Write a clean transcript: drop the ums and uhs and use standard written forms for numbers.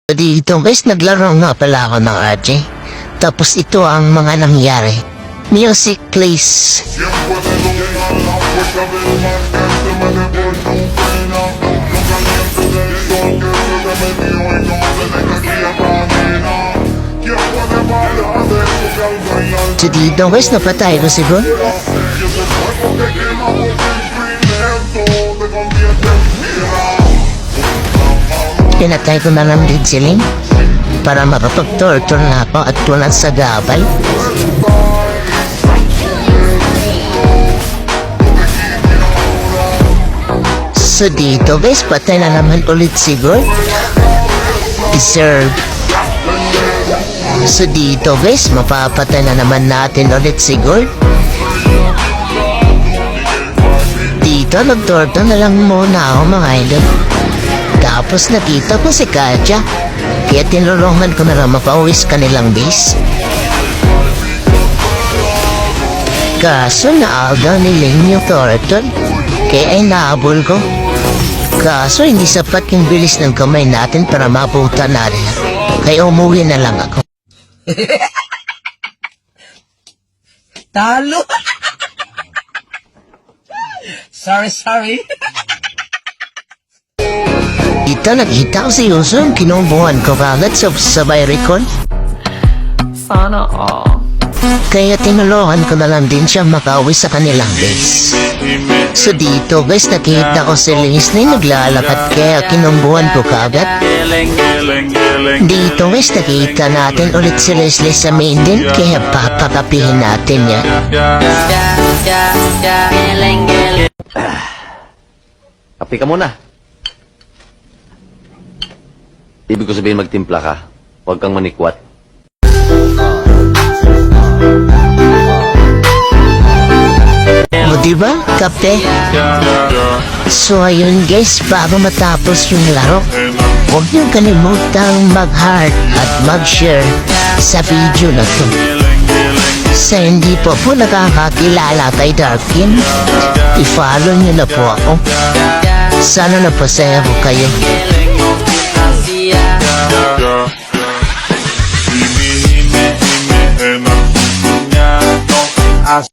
Dito guys, naglaro nga pala ako ng RJ. Tapos ito ang mga nangyari. Music please. So dito guys, napatay ko siguro. Pinatay ko na lang din siling para makapag-torture na ako at tulan sa gabay. So dito guys, patay na naman ulit si Gord. Deserve. So dito guys, mapapatay na naman natin ulit si Gord. Dito, nag-torture na lang muna ako mga idol. Tapos nakita ko si Katya, kaya tinulungan ko na lang mapauwis kanilang base. Kaso naagaw ni Ling yung turtle, kaya ay nahabol ko. Kaso hindi sapat yung bilis ng kamay natin para mabuta na rin. Kaya umuwi na lang ako. Talo! sorry. Ito, nakita ko si Yusung, kinumbuhan ko kagad sa sabay recall. Sana all. Kaya tinulungan ko na lang din siya makauwi sa kanilang base. So dito guys, nakita ko si Leslie naglalakad kaya kinumbuhan ko kagad. Dito guys, nakita natin ulit si Leslie sa main din kaya papakapihin natin yan. Kapi ka muna. Ibig ko sabihin magtimpla ka. Huwag kang manikwat. O diba, kape? So ayun guys, bago matapos yung laro, huwag niyong kalimutang mag-heart at mag-share sa video na to. Sa hindi po nakakakilala kay Darkin, i-follow niyo na po ako. Sana napasaya ko kayo. Yeah.